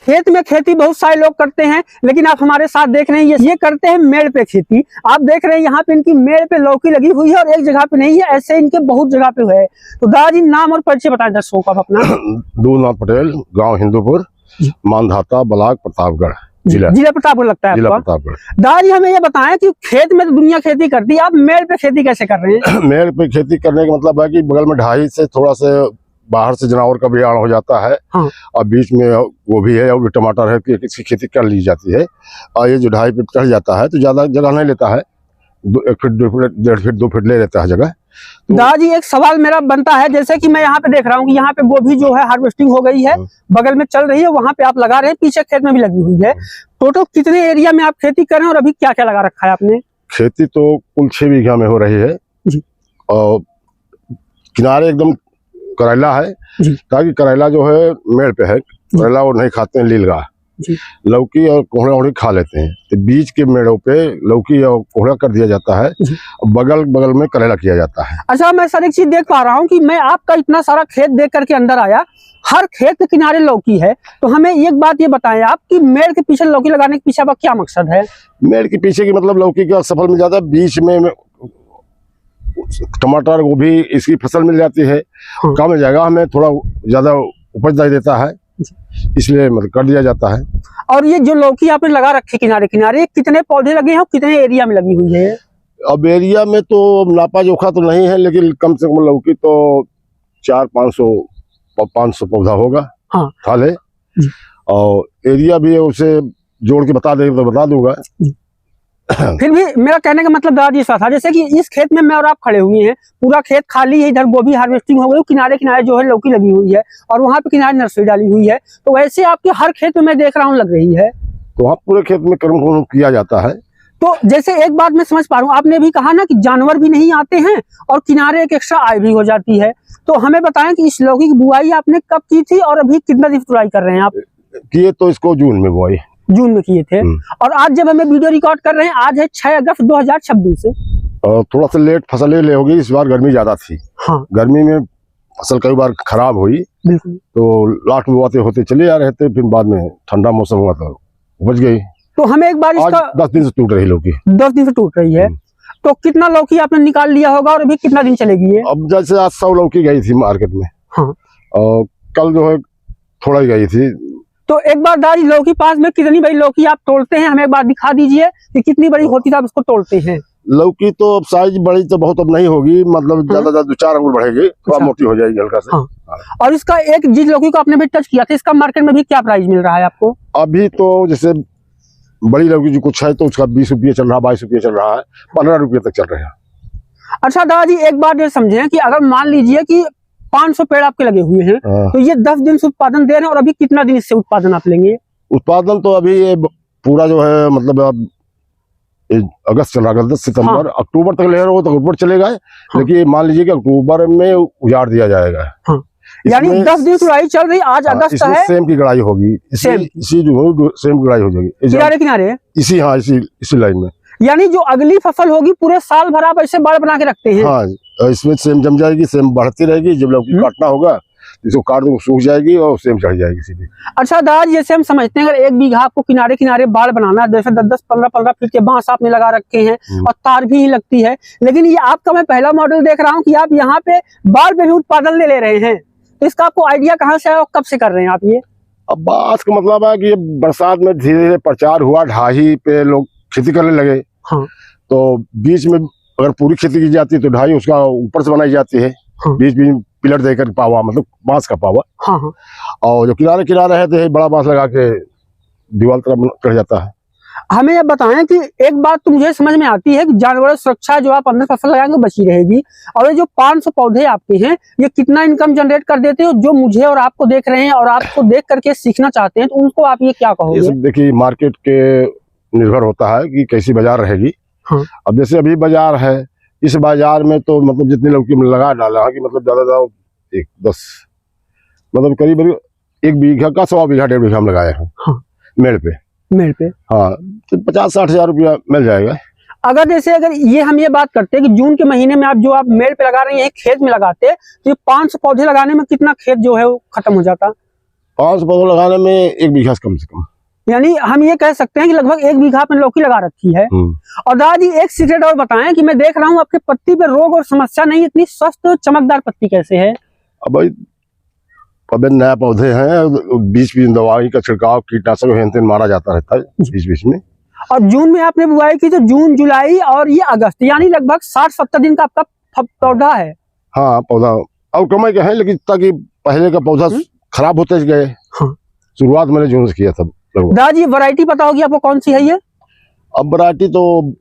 खेत में खेती बहुत सारे लोग करते हैं, लेकिन आप हमारे साथ देख रहे हैं ये करते हैं मेड़ पे खेती। आप देख रहे हैं यहाँ पे इनकी मेड़ पे लौकी लगी हुई है और एक जगह पे नहीं है, ऐसे इनके बहुत जगह पे है। तो दादाजी नाम और परिचय बताएं दर्शकों को अपना। दूलनाथ पटेल, गांव हिंदूपुर, मानधाता, ब्लॉक प्रतापगढ़, जिला प्रतापगढ़ लगता है आपका। प्रतापगढ़। दादाजी हमें ये बताएं कि खेत में तो दुनिया खेती करती है, आप मेड़ पे खेती कैसे कर रहे हैं? मेड़ पे खेती करने का मतलब है कि बगल में ढाई से थोड़ा से बाहर से जानवर का भी आड़ हो जाता है। हाँ। और बीच में वो भी है और भी टमाटर है कि इसकी खेती कर ली जाती है। और ये जो ढाई पे चढ़ जाता है तो ज्यादा जगह नहीं लेता है, 1 फीट 2 फीट 1.5 फीट 2 फीट ले लेता है जगह। तो दादाजी एक सवाल मेरा बनता है, जैसे कि मैं यहाँ पे देख रहा हूँ कि यहाँ पे गोभी जो है हार्वेस्टिंग हो गई है, बगल में चल रही है, वहाँ पे आप लगा रहे हैं, पीछे खेत में भी लगी हुई है। टोटल कितने एरिया में आप खेती कर रहे हैं और अभी क्या क्या लगा रखा है आपने? खेती तो कुल 6 बीघा में हो रही है जी। और किनारे एकदम करेला है, ताकि करेला जो है मेड़ पे है, करेला वो नहीं खाते हैं लीलगा, लौकी और कोहड़ा ओहड़ी खा लेते हैं। तो बीच के मेड़ों पे लौकी और कोहड़ा कर दिया जाता है, बगल बगल में करेला किया जाता है। अच्छा, मैं सर एक चीज देख पा रहा हूँ कि मैं आपका इतना सारा खेत देख करके अंदर आया, हर खेत के किनारे लौकी है। तो हमें एक बात ये बताएं आप कि मेड़ के पीछे लौकी लगाने के पीछे आपका क्या मकसद है? मेड़ के पीछे की मतलब लौकी का सफल मिल जाता है, बीच में टमाटर गोभी इसकी फसल मिल जाती है। हाँ। कम जगह में थोड़ा ज्यादा उपज दे देता है, इसलिए मतलब कर दिया जाता है। और ये जो लौकी आपने लगा रखे किनारे किनारे, कितने पौधे लगे हैं और कितने एरिया में लगी हुई है? अब एरिया में तो नापा जोखा तो नहीं है, लेकिन कम से कम लौकी तो 400-500 पौधा होगा। हाँ। थाले। और एरिया भी उसे जोड़ के बता देंगे तो बता दूंगा। फिर भी मेरा कहने का मतलब दादाजी ऐसा था, जैसे कि इस खेत में मैं और आप खड़े हुए हैं, पूरा खेत खाली है, इधर गोभी हार्वेस्टिंग हो गई, किनारे किनारे जो है लौकी लगी हुई है और वहाँ पे किनारे नर्सरी डाली हुई है। तो वैसे आपके हर खेत में मैं देख रहा हूँ लग रही है। तो वहाँ पूरे खेत में कर्म किया जाता है। तो जैसे एक बात मैं समझ पा रहा हूँ, आपने भी कहा ना कि जानवर भी नहीं आते हैं और किनारे एक एक्स्ट्रा आय भी हो जाती है। तो हमें बताएं कि इस लौकी की बुआई आपने कब की थी और अभी कितना दिन तुड़ाई कर रहे हैं आप? किए तो इसको जून में बुआई, जून में किए थे। और आज जब हमें वीडियो रिकॉर्ड कर रहे हैं, आज है 6 अगस्त 2026। और थोड़ा सा लेट फसल ले होगी, इस बार गर्मी ज्यादा थी। हाँ। गर्मी में फसल कई बार खराब हुई, तो लास्ट में बुआते होते चले आ रहे थे, फिर बाद में ठंडा मौसम हुआ तो उपज गई। तो हमें एक बार इसका 10 दिन से टूट रही लौकी, 10 दिन से टूट रही है। तो कितना लौकी आपने निकाल लिया होगा और अभी कितना दिन चलेगी ये? अब जैसे आज 100 लौकी गई थी मार्केट में। हाँ। और कल जो है थोड़ा ही गई थी। तो एक बार दादी लौकी पास में कितनी बड़ी लौकी आप तोड़ते हैं, हमें एक बार दिखा दीजिए कि कितनी बड़ी होती है आप उसको तोड़ते हैं? लौकी तो अब साइज बड़ी तो बहुत अब नहीं होगी, मतलब ज्यादा 2-4 अंगुल बढ़ेगी, थोड़ा मोटी हो जाएगी हल्का से। हाँ। और इसका एक जिस लौकी को आपने भी टच किया था, इसका मार्केट में भी क्या प्राइस मिल रहा है आपको? अभी तो जैसे बड़ी लौकी जो कुछ है तो उसका 20 रुपये चल रहा है, 22 रुपये चल रहा है, 15 रुपये तक चल रहे हैं। अच्छा दादाजी, एक बात ये समझे कि अगर मान लीजिए कि 500 पेड़ आपके लगे हुए हैं, तो ये 10 दिन से उत्पादन दे रहे हैं और अभी कितना दिन इससे उत्पादन आप लेंगे? उत्पादन तो अभी ये पूरा जो है मतलब अब अगस्त चल रहा है, 10 सितंबर। हाँ। अक्टूबर तक ले रहे हो तो अक्टूबर चलेगा। हाँ। लेकिन मान लीजिए कि अक्टूबर में उजाड़ दिया जाएगा। हाँ। यानी 10 दिन तुड़ाई चल रही, आज अगस्त है। सेम की गड़ाई होगी, इसी जो सेम की गड़ाई हो जाएगी किनारे किनारे इसी। हाँ, इसी लाइन में। यानी जो अगली फसल होगी पूरे साल भर आप ऐसे बाड़ बना के रखते हैं? हाँ, इसमें सेम जम जाएगी, सेम बढ़ती रहेगी। जब लौकी काटना होगा इसको काट दो, सूख जाएगी और सेम चढ़ जाएगी सीधी। अच्छा दादाजी, जैसे हम समझते हैं अगर 1 बीघा आपको किनारे किनारे बाड़ बनाना है, जैसे 10-10, 15-15 फीट के बांस आपने लगा रखे हैं और तार भी लगती है, लेकिन ये आपका मैं पहला मॉडल देख रहा हूँ कि आप यहाँ पे बाड़ पे भी उत्पादन ले रहे हैं। तो इसका आपको आइडिया कहाँ से है और कब से कर रहे हैं आप ये? अब बात का मतलब है कि बरसात में धीरे धीरे प्रचार हुआ, ढाई पे लोग खेती करने लगे। हाँ। तो बीच में अगर पूरी खेती की जाती है तो ढाई उसका ऊपर से बनाई जाती है। हाँ। बीच बीच पिलर देकर पावा, मतलब बांस का पावा। हाँ हाँ। और जो किनारे किनारे है तो बड़ा बांस लगा के दीवार तरफ चढ़ जाता है। हमें ये बताएं कि एक बात तो मुझे समझ में आती है कि जानवरों सुरक्षा जो आप अंदर फसल लगाएंगे बची रहेगी, और ये जो 500 पौधे आपके हैं ये कितना इनकम जनरेट कर देते हो? जो मुझे और आपको देख रहे हैं और आपको देख करके सीखना चाहते हैं तो उनको आप ये क्या कहोगे? देखिए, मार्केट के निर्भर होता है कि कैसी बाजार रहेगी। हाँ। अब जैसे अभी बाजार है, इस बाजार में तो मतलब जितनी लौकी लगा डाला कि मतलब ज्यादा 10 मतलब करीब 1 बीघा का 100 बीघा 1.5 बीघा हम लगाए हैं। हाँ। मेड़ पे। हाँ, तो 50-60 हजार रुपया मिल जाएगा। अगर जैसे अगर ये हम ये बात करते हैं कि जून के महीने में आप जो आप मेड़ पे लगा रहे हैं खेत में लगाते तो ये 500 पौधे लगाने में कितना खेत जो है वो खत्म हो जाता? 500 पौधे लगाने में 1 बीघा से कम से कम। यानी हम ये कह सकते हैं कि लगभग 1 बीघा आपने लौकी लगा रखी है। और दादाजी एक सीक्रेट और बताएं कि मैं देख रहा हूँ आपके पत्ती पे रोग और समस्या नहीं, इतनी स्वस्थ और चमकदार पत्ती कैसे है? अब भाई अबे नए पौधे हैं, बीच बीच दवाई का छिड़काव, कीटनाशक हेन मारा जाता रहता है बीच बीच में। और जून में आपने बुआई की, तो जून जुलाई और ये अगस्त, यानी लगभग 60-70 दिन का आपका पौधा है। हाँ पौधा और कमाई का है, लेकिन ताकि पहले का पौधा खराब होते गए। हाँ। शुरुआत मैंने जून से किया था। दादाजी वैरायटी पता होगी आपको कौन सी है ये? अब वैरायटी तो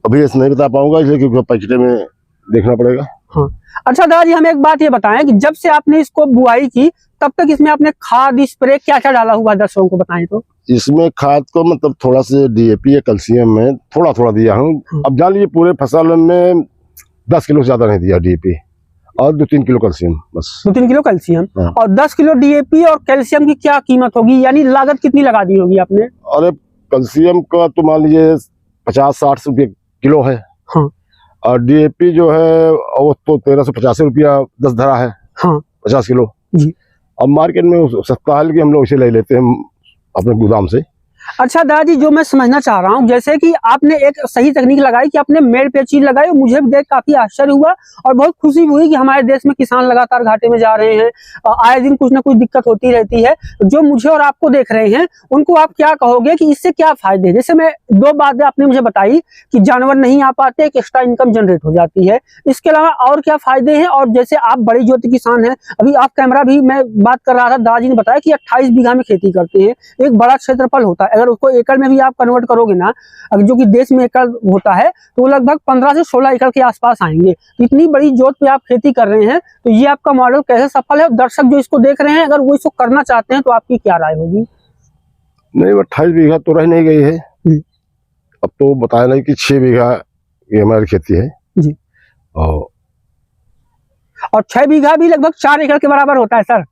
अभी ऐसे नहीं बता पाऊंगा, इसलिए क्योंकि पैकेट में देखना पड़ेगा। हाँ। अच्छा दादाजी हमें एक बात ये बताएं कि जब से आपने इसको बुआई की तब तक इसमें आपने खाद स्प्रे क्या क्या डाला हुआ दर्शकों को बताएं तो? इसमें खाद को मतलब थोड़ा से DAP या कैल्शियम में थोड़ा थोड़ा दिया हूँ। अब जान लीजिए पूरे फसल में 10 किलो से ज्यादा नहीं दिया DAP, और 2-3 किलो कैल्शियम बस। 2-3 किलो कैल्शियम और 10 किलो DAP और कैल्शियम की क्या कीमत होगी, यानी लागत कितनी लगा दी होगी आपने? अरे कैल्शियम का तो मान लीजिए 50-60 रुपये किलो है। हाँ। और DAP जो है वो तो 1350 रुपया 10 धरा है। हाँ। 50 किलो जी। अब मार्केट में सस्ता है, लेकिन हम लोग इसे ले लेते हैं अपने गोदाम से। अच्छा दादाजी जो मैं समझना चाह रहा हूँ, जैसे कि आपने एक सही तकनीक लगाई कि आपने मेड़ पे चीज लगाई, और मुझे भी देख काफी आश्चर्य हुआ और बहुत खुशी हुई कि हमारे देश में किसान लगातार घाटे में जा रहे हैं। आए दिन कुछ ना कुछ दिक्कत होती रहती है। जो मुझे और आपको देख रहे हैं उनको आप क्या कहोगे कि इससे क्या फायदे? जैसे मैं 2 बातें आपने मुझे बताई कि जानवर नहीं आ पाते, एक एक्स्ट्रा इनकम जनरेट हो जाती है, इसके अलावा और क्या फायदे हैं? और जैसे आप बड़ी ज्योति किसान हैं, अभी आप कैमरा भी मैं बात कर रहा था, दादाजी ने बताया कि 28 बीघा में खेती करते हैं, एक बड़ा क्षेत्रफल होता है। अगर उसको एकड़ में भी आप कन्वर्ट करोगे ना, जो कि देश में एकड़ होता है, तो वो लगभग 15 से 16 एकड़ के आसपास आएंगे। इतनी बड़ी जोत पे आप खेती कर रहे हैं, तो ये आपका मॉडल कैसे सफल है? दर्शक जो इसको देख रहे हैं अगर वो इसको करना चाहते हैं तो आपकी क्या राय होगी? नहीं 28 बीघा तो रह नहीं गई है, अब तो बताया नहीं कि 6 बीघा ये हमारी खेती है जी। और 6 बीघा भी लगभग 4 एकड़ के बराबर होता है सर।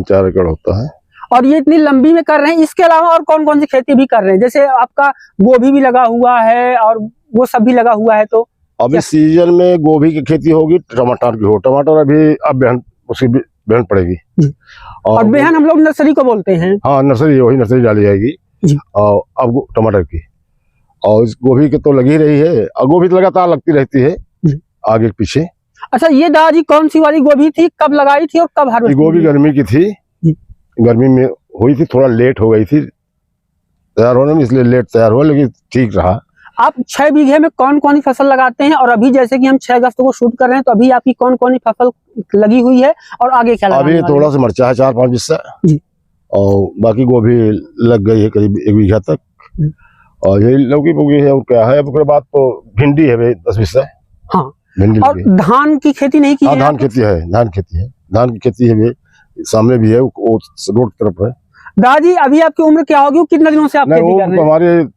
4 एकड़ होता है। और ये इतनी लंबी में कर रहे हैं, इसके अलावा और कौन कौन सी खेती भी कर रहे हैं? जैसे आपका गोभी भी लगा हुआ है और वो सब भी लगा हुआ है, तो अभी सीजन में गोभी की खेती होगी, टमाटर की हो, टमाटर अभी अब उसकी बेहन पड़ेगी। और बेहन हम लोग नर्सरी को बोलते हैं। हाँ नर्सरी, वही नर्सरी डाली जाएगी और अब टमाटर की, और इस गोभी की तो लगी रही है, और गोभी तो लगातार लगती रहती है आगे पीछे। अच्छा ये दादाजी कौन सी वाली गोभी थी, कब लगाई थी और कब हार्वेस्ट? गोभी गर्मी की थी, गर्मी में हुई थी, थोड़ा लेट हो गई थी तैयार होने में, इसलिए लेट तैयार हुआ, लेकिन ठीक रहा। आप 6 बीघे में कौन कौन सी फसल लगाते हैं? और अभी जैसे कि हम 6 अगस्त को शूट कर रहे हैं, तो अभी आपकी कौन कौन सी फसल लगी हुई है और आगे क्या लगाने वाले हैं? अभी थोड़ा सा मिर्चा है 4-5 बिस्सा जी, और बाकी गोभी लग गई है करीब 1 बीघा तक, और यही लौकी पोगी है और क्या है। अब उसके बाद तो भिंडी है 10 बिस्सा। हाँ। भिंडी और धान की खेती नहीं की है? धान खेती है, धान की खेती है, सामने भी है, वो रोड की तरफ है। दादाजी अभी आपकी उम्र क्या होगी, कितने दिनों से आप खेती कर रहे हैं? हमारे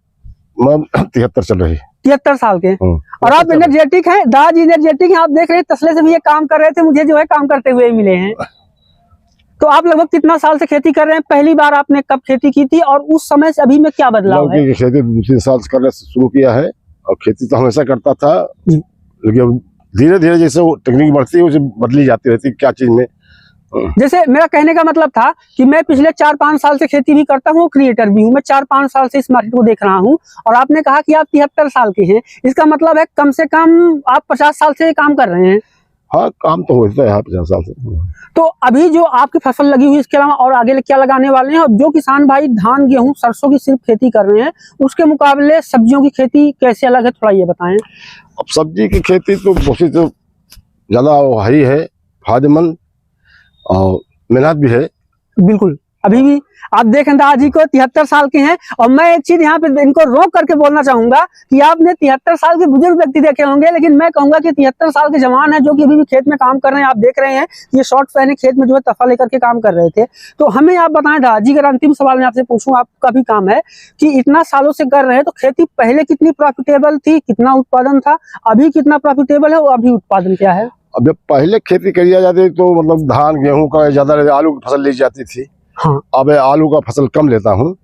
73 चल रही है। 73 साल के। और आप एनर्जेटिक हैं दादाजी, एनर्जेटिक हैं। आप देख रहे हैं तसले से भी ये काम कर रहे थे, मुझे जो है काम करते हुए मिले हैं। तो आप लगभग कितना साल से खेती कर रहे हैं? पहली बार आपने कब खेती की थी और उस समय से अभी में क्या बदलाव है? खेती 2-3 साल से करना शुरू किया है, और खेती तो हमेशा करता था, लेकिन धीरे धीरे जैसे वो टेक्निक बढ़ती है उसे बदली जाती रहती है क्या चीज में। जैसे मेरा कहने का मतलब था कि मैं पिछले 4-5 साल से खेती भी करता हूँ, क्रिएटर भी हूँ, मैं 4-5 साल से इस मार्केट को देख रहा हूँ, और आपने कहा कि आप 73 साल के हैं, इसका मतलब है कम से कम आप 50 साल से काम कर रहे हैं। हाँ काम तो होता है 50 साल से। तो अभी जो आपकी फसल लगी हुई, इसके अलावा और आगे क्या लगाने वाले हैं? और जो किसान भाई धान गेहूं सरसों की सिर्फ खेती कर रहे हैं, उसके मुकाबले सब्जियों की खेती कैसे अलग है, थोड़ा ये बताएं। अब सब्जी की खेती तो बहुत तो ज्यादा हाई है, फायदेमंद और मेहनत भी है। बिल्कुल। अभी भी आप देखें दादाजी को 73 साल के हैं, और मैं एक चीज यहाँ पे इनको रोक करके बोलना चाहूंगा कि आपने 73 साल के बुजुर्ग व्यक्ति देखे होंगे, लेकिन मैं कहूंगा कि 73 साल के जवान है जो कि अभी भी खेत में काम कर रहे हैं। आप देख रहे हैं ये शॉर्ट पहने खेत में जो है तफा लेकर के काम कर रहे थे। तो हमें आप बताएं दादाजी, अगर अंतिम सवाल मैं आपसे पूछूं, आपका भी काम है कि इतना सालों से कर रहे हैं, तो खेती पहले कितनी प्रॉफिटेबल थी, कितना उत्पादन था, अभी कितना प्रॉफिटेबल है और अभी उत्पादन क्या है? अब जब पहले खेती करी जाती तो मतलब धान गेहूं का ज्यादा, आलू की फसल ली जाती थी। हाँ। अब आलू का फसल कम लेता हूँ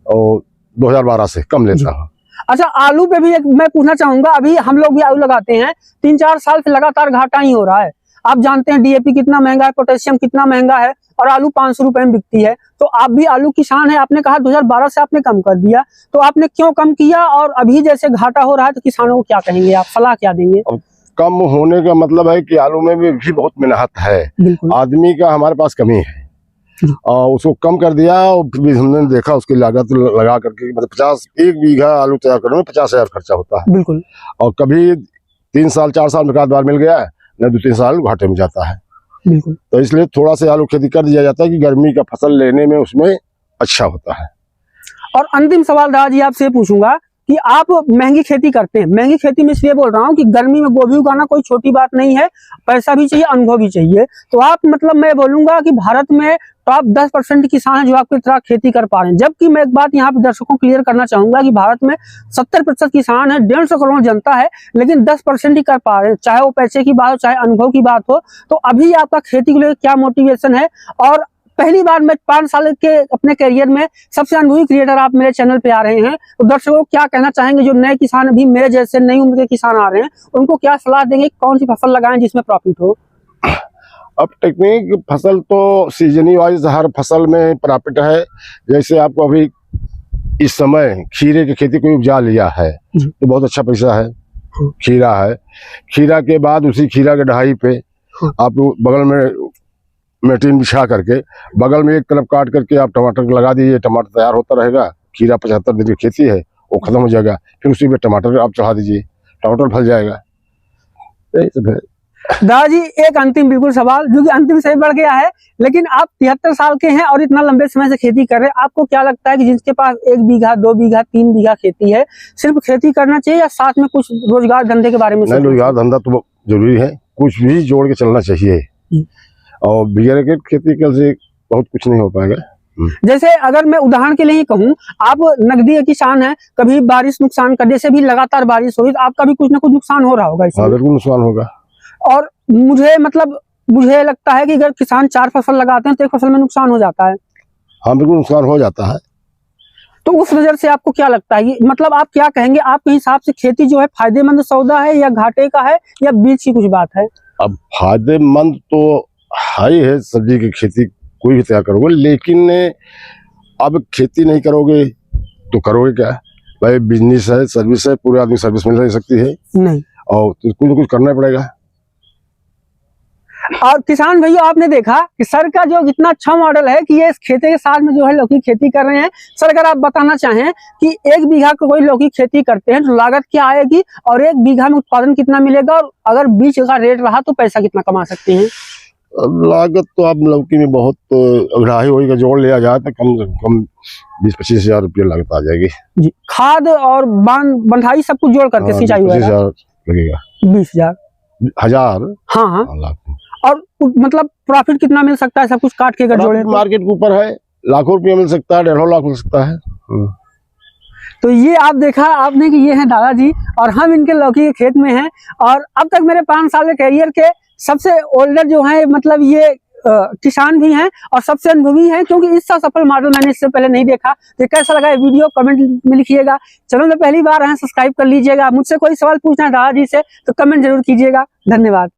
और 2012 से कम लेता हूँ। अच्छा आलू पे भी एक मैं पूछना चाहूंगा, अभी हम लोग भी आलू लगाते हैं, 3-4 साल से लगातार घाटा ही हो रहा है। आप जानते हैं डीएपी कितना महंगा है, पोटेशियम कितना महंगा है, और आलू 500 रुपए में बिकती है। तो आप भी आलू किसान है, आपने कहा 2012 से आपने कम कर दिया, तो आपने क्यों कम किया, और अभी जैसे घाटा हो रहा है तो किसानों को क्या कहेंगे, आप सलाह क्या देंगे? कम होने का मतलब है कि आलू में भी बहुत मेहनत है, आदमी का हमारे पास कमी है, और उसको कम कर दिया। और फिर भी हमने देखा उसकी लागत लगा करके, मतलब 1 बीघा आलू तैयार करने में 50,000 खर्चा होता है। बिल्कुल। और कभी 3 साल 4 साल में बार मिल गया, न 2-3 साल घाटे में जाता है। बिल्कुल। तो इसलिए थोड़ा सा आलू खेती कर दिया जाता है कि गर्मी का फसल लेने में उसमें अच्छा होता है। और अंतिम सवाल दादा जी आपसे पूछूंगा कि आप महंगी खेती करते हैं, महंगी खेती में इसलिए बोल रहा हूँ कि गर्मी में गोभी उगाना कोई छोटी बात नहीं है, पैसा भी चाहिए, अनुभव भी चाहिए। तो आप मतलब मैं बोलूंगा कि भारत में टॉप 10% किसान हैं जो आपकी तरह खेती कर पा रहे हैं, जबकि मैं एक बात यहाँ पे दर्शकों को क्लियर करना चाहूंगा कि भारत में 70% किसान है, 150 करोड़ जनता है, लेकिन 10% ही कर पा रहे हैं, चाहे वो पैसे की बात हो चाहे अनुभव की बात हो। तो अभी आपका खेती को लेकर क्या मोटिवेशन है? और पहली बार मैं 5 साल के अपने करियर में सबसे अनुभवी क्रिएटर आप मेरे चैनल पे आ रहे हैं, तो दर्शकों को क्या कहना चाहेंगे जो नए किसान अभी मेरे जैसे नई उम्र के किसान आ रहे हैं, उनको क्या सलाह देंगे, कौन सी फसल लगाएं जिसमें प्रॉफिट हो? अब टेक्निक फसल तो सीजनी वाइज हर फसल में प्रॉफिट है। जैसे आपको अभी इस समय खीरे की खेती कोई उपजा लिया है तो बहुत अच्छा पैसा है। खीरा है, खीरा के बाद उसी खीरा के ढाई पे आप बगल में मेटीन बिछा करके बगल में एक तरफ काट करके आप टमाटर लगा दीजिए, टमाटर तैयार होता रहेगा। खीरा 75 दिन की खेती है, वो खत्म हो जाएगा, फिर उसी में टमाटर आप चढ़ा दीजिए, टमाटर फल जाएगा। दादा जी एक अंतिम बिल्कुल सवाल, जो कि अंतिम से बढ़ गया है, लेकिन आप 73 साल के हैं और इतना लंबे समय से खेती कर रहे हैं, आपको क्या लगता है कि जिसके पास 1 बीघा 2 बीघा 3 बीघा खेती है, सिर्फ खेती करना चाहिए या साथ में कुछ रोजगार धंधे के बारे में? नहीं, रोजगार धंधा तो जरूरी है, कुछ भी जोड़ के चलना चाहिए। और बिगर के खेती से बहुत कुछ नहीं हो पाएगा। जैसे अगर मैं उदाहरण के लिए ही कहूँ, आप नकदी किसान हैं, कभी बारिश नुकसान कर, जैसे भी लगातार बारिश हुई तो आपका भी कुछ ना कुछ नुकसान हो रहा होगा इसमें। बिल्कुल नुकसान होगा। और मुझे लगता है कि अगर किसान 4 फसल लगाते हैं तो 1 फसल में नुकसान हो जाता है। हाँ बिल्कुल नुकसान हो जाता है। तो उस नजर से आपको क्या लगता है, मतलब आप क्या कहेंगे, आपके हिसाब से खेती जो है फायदेमंद सौदा है या घाटे का है या बीच की कुछ बात है? अब फायदेमंद तो हाई है, सब्जी की खेती कोई भी तैयार करोगे, लेकिन अब खेती नहीं करोगे तो करोगे क्या? भाई बिजनेस है, सर्विस है, पूरे आदमी सर्विस मिल नहीं सकती है नहीं, और कुछ ना कुछ करना पड़ेगा। और किसान भैया आपने देखा कि सर का जो इतना अच्छा मॉडल है कि ये इस खेती के साथ में जो है लौकी खेती कर रहे हैं। सर अगर आप बताना चाहें कि 1 बीघा को कोई लौकी खेती करते हैं तो लागत क्या आएगी और 1 बीघा में उत्पादन कितना मिलेगा, और अगर बीज का रेट रहा तो पैसा कितना कमा सकते हैं? लागत तो आप लौकी में बहुत अढ़ाई होई का जोड़ लिया जाए तो कम से कम 20-25 हजार रुपया लागत आ जाएगी जी। खाद और बंधाई सब कुछ जोड़ करके सिंचाई लगेगा 20,000। हाँ। लाख। और मतलब प्रॉफिट कितना मिल सकता है सब कुछ काट के अगर जोड़े? मार्केट के ऊपर है, लाखों रुपया मिल सकता है, 1.5 लाख मिल सकता है। तो ये आप देखा आपने कि ये है दादाजी और हम इनके लौकी के खेत में हैं। और अब तक मेरे 5 साल के कैरियर के सबसे ओल्डर जो है, मतलब ये किसान भी हैं और सबसे अनुभवी हैं, क्योंकि इसका सफल मॉडल मैंने इससे पहले नहीं देखा। तो कैसा लगा ये वीडियो कमेंट में लिखिएगा। चैनल में पहली बार हैं सब्सक्राइब कर लीजिएगा। मुझसे कोई सवाल पूछना है दादाजी से तो कमेंट जरूर कीजिएगा। धन्यवाद।